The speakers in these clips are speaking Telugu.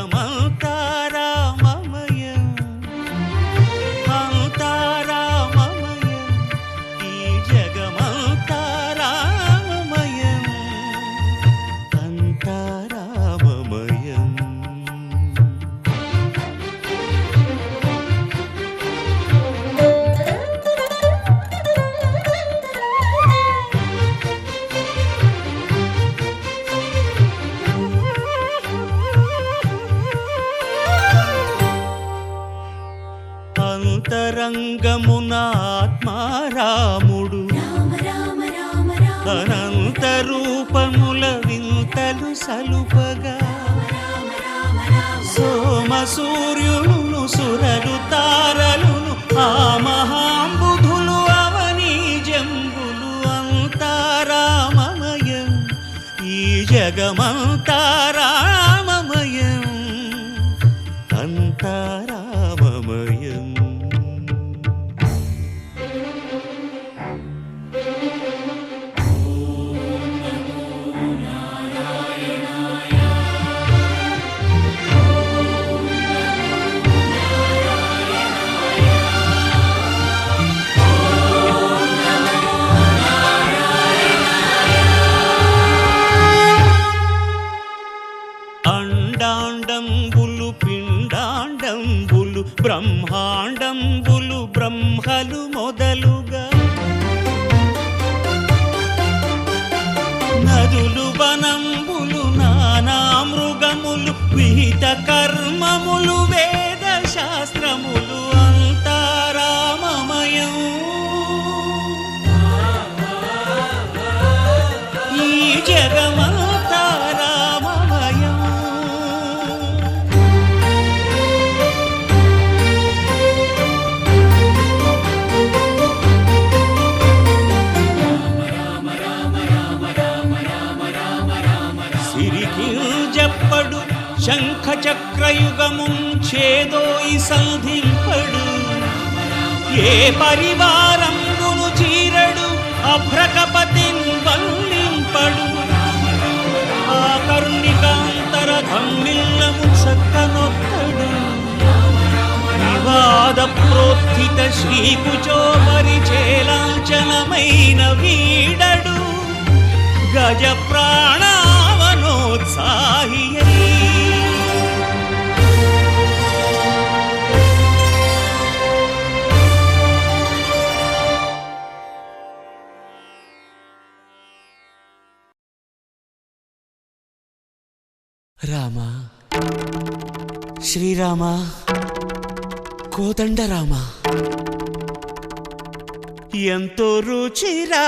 జగమంతా రామమయం అంతా రామమయం ఈ జగమంతా రామమయం అంతా రామమయం అంతరంగమున ఆత్మారాముడు అనంత రూపముల వింతలు సలుపగా సోమ సూర్యులను సురలు తారలును ఆ మహాంబుధులు అవనీ జంబులు అంతారామమయం ఈ జగమంతా రామమయం అంతారామమయం అండాండంబులు పిండాండంబులు బ్రహ్మాండంబులు బ్రహ్మలు మొదలుగా నదులు వనంబులు నానా మృగములు విహిత కర్మములు వేద శాస్త్రములు అంతారామమయం ఈ జగమంతా రామమయం సిరికింజప్పడు శంఖ చక్రయుగముం చేదోయి సంధింపడు ఏ పరివారంబును చీరడు అభ్రకపతిన్ వల్లింపడు ఆ కర్ణికాంతర ధమ్మిల్లము చక్కనొక్కడు వివాద ప్రోత్థిత శ్రీకుచో పరిచేలాంచనమైన వీడడు గజ ప్రాణావనోత్సాహియై రామ శ్రీరామ కోదండరామ ఎంతో రుచిరా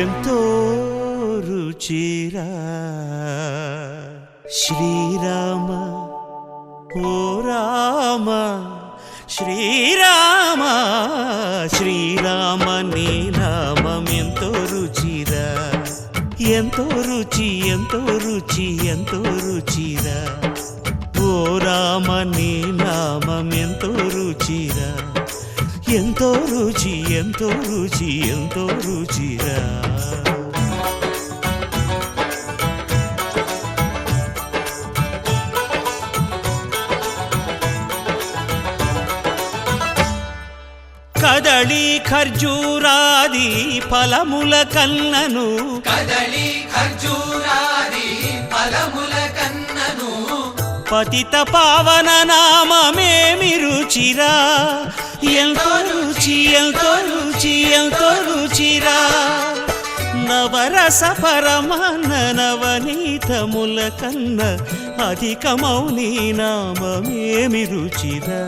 ఎంతో రుచిరా శ్రీరామ ఓ రామ శ్రీరామ శ్రీరామ నీ నామం ఎంతో రుచిరా ఎంతో రుచి ఎంతో రుచి ఎంతో రుచిరా ఓ రామ నీ నామం ఎంతో రుచిరా ఎంతో రుచి ఎంతో రుచి ఎంతో రుచిరా కదళి ఖర్జూరాది ఫలముల కన్నను కదళి ఖర్జూరాది ఫలముల కన్నను పతిత పావన నామమేమి రుచిరా ఎంతో రుచి ఎంతో రుచి ఎంతో రుచిరా నవరస పరమాన్న నవనీతముల కన్న అధికమౌని నామమేమి రుచిరా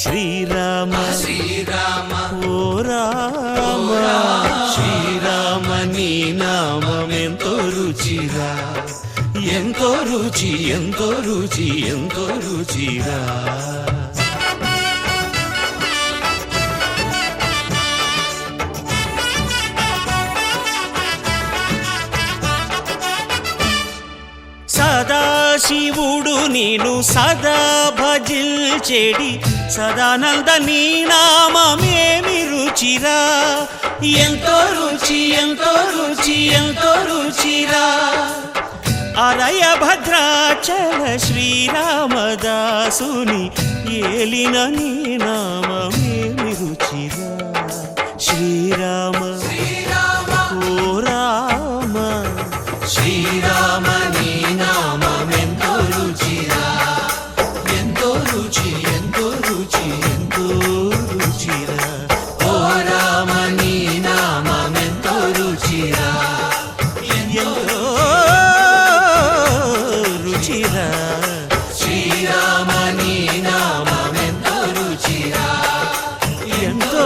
శ్రీరామ శ్రీరామ ఓ రామ శ్రీరామ నీ నామం ఎంతో రుచిరా ఎంతో రుచి ఎంతో రుచి ఎంతో రుచిరా సదాశివుడు నేను సదా భజిల్చెడి సదానంద నీ నామమేమి రుచిరా ఎంతో రుచి ఎంతో రుచి ఎంతో రుచిరా అరయ భద్రాచల శ్రీరామదాసుని ఏలిన నీ నామమేమి రుచిరా శ్రీరామ ఓ రామ శ్రీరామ నీ నామమెంతో రుచిరా ఎంతో రుచి ఎంతో రుచి ఎంతో రుచిరా ఓ రామ నీ నామమెంతో రుచిరా ఎంతో రుచిరా శ్రీరామ నీ నామమెంతో రుచిరా ఎంతో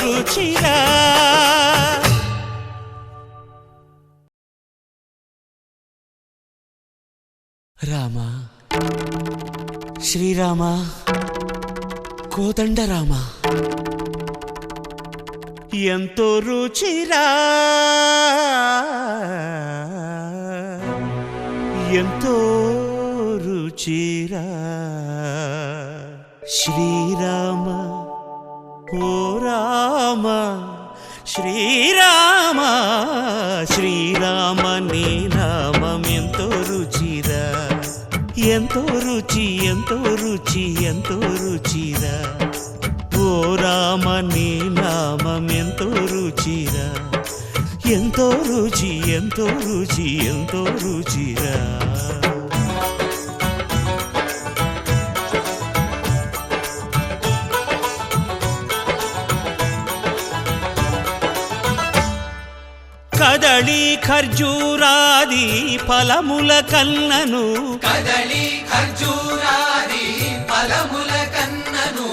రుచిరా రామ శ్రీరామ కోదండ రామ ఎంతో రుచిరా ఎంతో రుచిరా శ్రీరామ ఓ రామ శ్రీరామ శ్రీరామ నీ నామం ఎంతో రుచిరా ఎంతో రుచి ఎంతో రుచి ఎంతో రుచిరా ఓ రామ నీ నామం ఎంతో రుచిరా ఎంతో రుచి ఎంతో రుచి ఎంతో రుచిరా కదళి ఖర్జూరాది ఫలముల కన్నను కదళి ఖర్జూరాది ఫలముల కన్నను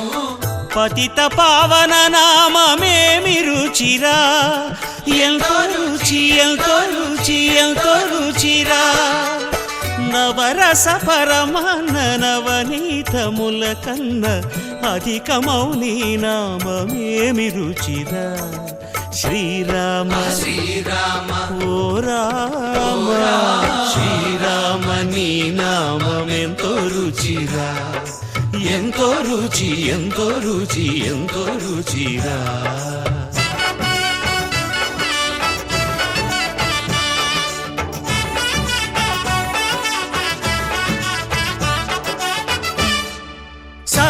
పతిత పావన నామమేమి రుచిరా ఎంతో రుచి ఎంతో రుచి ఎంతో రుచిరా నవరస పరమాన్న నవనీతముల కన్న అధికమౌ నీ నామమేమి రుచిరా శ్రీరామ శ్రీరామ ఓ రామ శ్రీరామ నీ నామమెంతో రుచిరా ఎంతో రుచి ఎంతో రుచి ఎంతో రుచిరా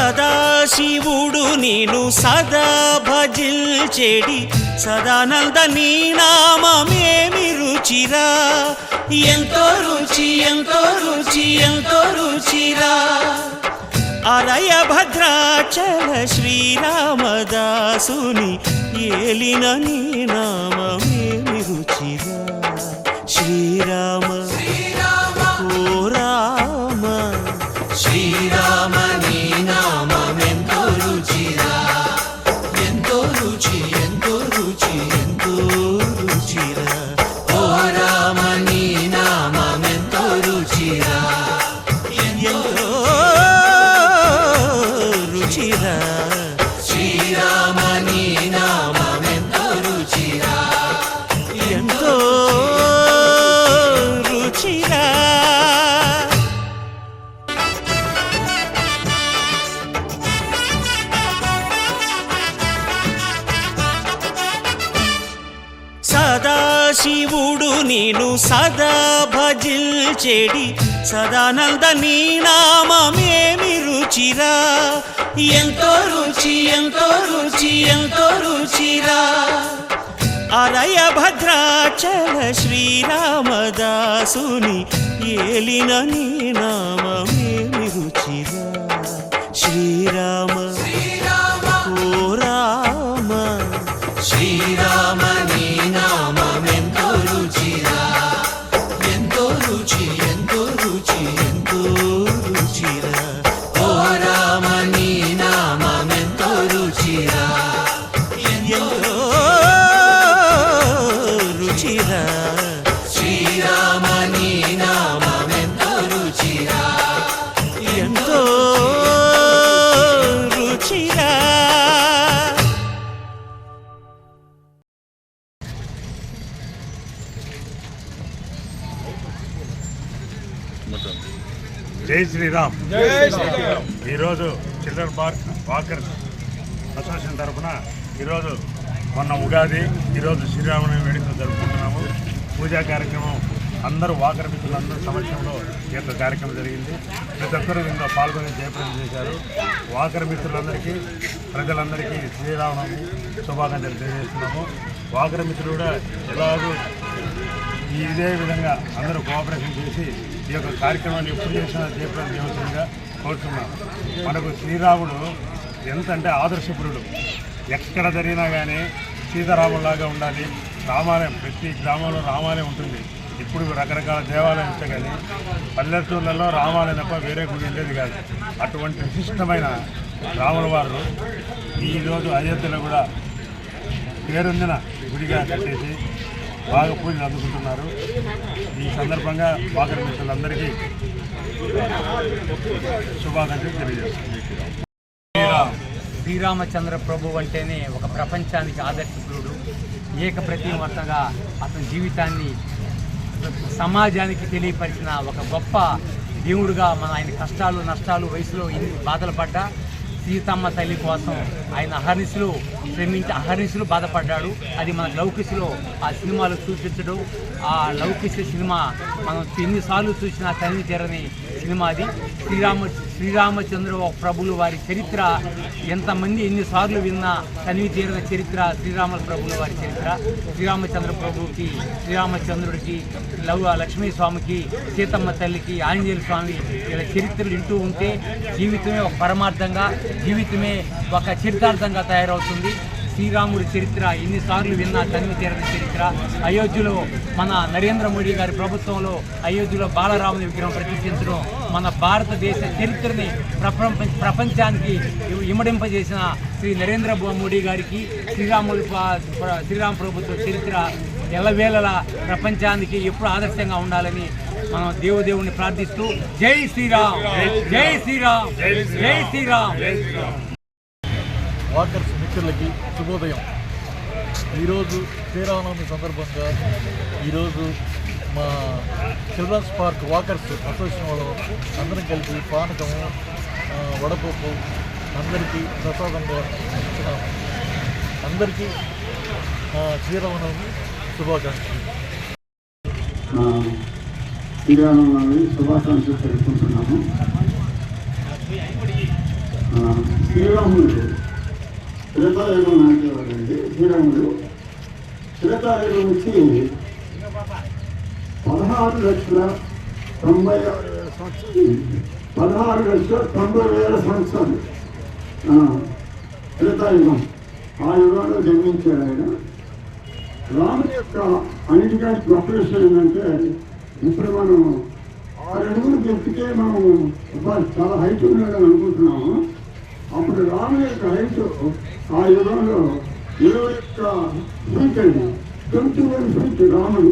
సదాశివుడు నేను సదా భజిల్చెడి సదానంద నీ నామమేమి రుచిరా ఎంతో రుచి ఎంతో రుచి ఎంతో రుచిరా అరయ భద్రాచల శ్రీరామదాసుని ఏలిన నీ నామమేమి రుచిరా శ్రీరామ ఓ రామ శ్రీరామ నీ నామమెంతో రుచిరా ఎంతో రుచి ఎంతో రుచి ఎంతో రుచిరా ఓ రామ నీ నామమెంతో రుచిరా ఎంతో రుచిరా శ్రీరామ నీ నామమెంతో రుచిరా ఎంతో రుచిరా సదాశివుడు నేను సదా భజిల్చెడి సదానంద నీ నామమేమి రుచిరా ఎంతో రుచి ఎంతో రుచి ఎంతో రుచిరా అరయ భద్రాచల శ్రీరామదాసుని ఏలిన నీ నామమేమి రుచిరా శ్రీరామ ఓ రామ శ్రీరామ నీ నామమెంతో రుచిరా ఎంతో రుచి ఎంతో రుచి ఎంతో రుచిరా ఓ రామ నీ నామమెంతో రుచిరా ఎంతో రుచిరా శ్రీరామ నీ నామమెంతో రుచిరా ఎంతో రుచిరా జై శ్రీరామ్. ఈరోజు చిల్డ్రన్ పార్క్ వాకర్స్ అసోసియేషన్ తరఫున ఈరోజు మొన్న ఉగాది, ఈరోజు శ్రీరామనవమి వేడుకలు జరుపుకుంటున్నాము. పూజా కార్యక్రమం అందరూ వాకర్ మిత్రులందరూ సమక్షంలో ఈ యొక్క కార్యక్రమం జరిగింది. ప్రతి ఒక్కరూ ఇందులో పాల్గొని జయప్రదం చేశారు. వాకర్ మిత్రులందరికీ, ప్రజలందరికీ శ్రీరామనవమి శుభాకాంక్షలు తెలియజేస్తున్నాము. వాకర్ మిత్రులు కూడా ఎలాగూ ఇదే విధంగా అందరూ కోఆపరేషన్ చేసి ఈ యొక్క కార్యక్రమాన్ని ఎప్పుడు చేసినా జయప్రదం చేయవలసిందిగా కోరుతున్నాము. మనకు శ్రీరాముడు ఎంత అంటే ఆదర్శపురుడు. ఎక్కడ జరిగినా కానీ సీతారాములాగా ఉండాలి. రామాలయం, ప్రతి గ్రామంలో రామాలయం ఉంటుంది. ఇప్పుడు రకరకాల దేవాలయం వచ్చాయి, కానీ పల్లెటూర్లలో రామాలయం తప్ప వేరే గుడి ఉండేది కాదు. అటువంటి విశిష్టమైన రాముల వారు ఈరోజు అయోధ్యలో కూడా పేరొందిన గుడిగా కట్టేసి బాగా పూజలు అందుకుంటున్నారు. ఈ సందర్భంగా వాకర్ మిత్రులందరికీ శుభాకాంక్షలు తెలియజేస్తున్నాను. శ్రీరామచంద్ర ప్రభు అంటేనే ఒక ప్రపంచానికి ఆదర్శపురుడు. ఏకప్రతిమతగా అతని జీవితాన్ని సమాజానికి తెలియపరిచిన ఒక గొప్ప దేవుడుగా మన ఆయన కష్టాలు నష్టాలు వయసులో ఎన్ని బాధలు పడ్డా సీతమ్మ తల్లి కోసం ఆయన అహర్నిశలు బాధపడ్డాడు. అది మన లౌకిస్లో ఆ సినిమాలో చూపించడం, ఆ లౌకిస్ సినిమా మనం ఎన్నిసార్లు చూసినా తనివి తీరని సినిమా అది. శ్రీరామచంద్ర ప్రభులు వారి చరిత్ర ఎంతమంది ఎన్నిసార్లు విన్నా తనివి తీరని చరిత్ర శ్రీరామ ప్రభుల వారి చరిత్ర. శ్రీరామచంద్ర ప్రభుకి, శ్రీరామచంద్రుడికి, లక్ష్మీ స్వామికి, సీతమ్మ తల్లికి, ఆంజనేయ స్వామి ఇలా చరిత్రలు వింటూ ఉంటే జీవితమే ఒక పరమార్థంగా, జీవితమే ఒక చరితార్థంగా తయారవుతుంది. శ్రీరాముడి చరిత్ర ఎన్నిసార్లు విన్నా తనివి తీరని చరిత్ర. అయోధ్యలో మన నరేంద్ర మోడీ గారి ప్రభుత్వంలో అయోధ్యలో బాలరాముని విగ్రహం ప్రతిష్ఠించడం మన భారతదేశ చరిత్రని ప్రపంచానికి ఇమడింపజేసిన శ్రీ నరేంద్ర మోడీ గారికి శ్రీరామ ప్రభుత్వ చరిత్ర ఎల్లవేళలా ప్రపంచానికి ఎప్పుడు ఆదర్శంగా ఉండాలని మనం దేవుని ప్రార్థిస్తూ జై శ్రీరామ్, జై శ్రీరామ్, జై శ్రీరామ్. వాకర్స్ మిత్రులకి శుభోదయం. ఈరోజు శ్రీరామనవమి సందర్భంగా ఈరోజు మా చిల్డ్రన్స్ పార్క్ వాకర్స్ అసోసియేషన్ వాళ్ళు అందరం కలిసి పానకము, వడపప్పు అందరికీ ప్రసాదంగా ఇచ్చినాము. అందరికీ శ్రీరామనవమి శుభాకాంక్షలు. శ్రీరామనవమి శుభాకాంక్షలు తెలుపుకుంటున్నాము. శ్రీరాముడు త్రేతాయుగం నాటేవాడండి. శ్రీరాముడు త్రేతాయుగం నుంచి 16,90,000 సంవత్సరాలు త్రేతాయుగం. ఆ యుగంలో జన్మించాడు ఆయన. రాముడి యొక్క అన్నిటికంటే గొప్ప విషయం ఏంటంటే, ఇప్పుడు మనం 6 అడుగులు ఎత్తితే మనం చాలా హైట్ ఉన్నాడని అనుకుంటున్నాము. అప్పుడు రాముడి యొక్క హైట్ ఆ యుగంలో 21 ఫీట్ అండి. 21 ఫీట్ రాముడు,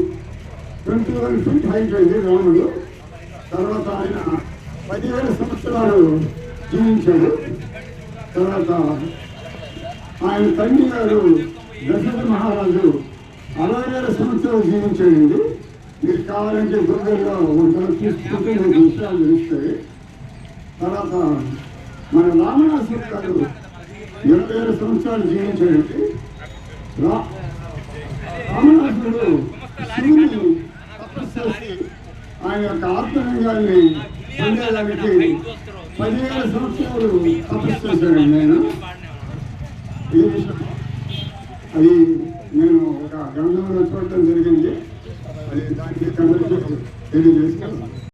21 ఫీట్ హైట్ అండి రాముడు. తర్వాత ఆయన 10,000 సంవత్సరాలు జీవించాడు. తర్వాత ఆయన తండ్రి గారు దశరథ మహారాజు 60,000 సంవత్సరాలు జీవించాడండి. మీరు కావాలంటే గూగుల్లో ఒకసారి తీసుకుంటే మీకు విషయాలు తెలుస్తాయి. తర్వాత మన రామనాథుడు గారు 20,000 సంవత్సరాలు జీవించాడండి. రామనాథుడు శివుని తపస్సు చేసి ఆయన యొక్క ఆత్మలింగాన్ని పొందేదానికి 10,000 సంవత్సరాలు తపస్సు చేశాడండి ఆయన. ఈ విషయం అది నేను ఒక గ్రంథంలో చూడటం జరిగింది. అది దానికి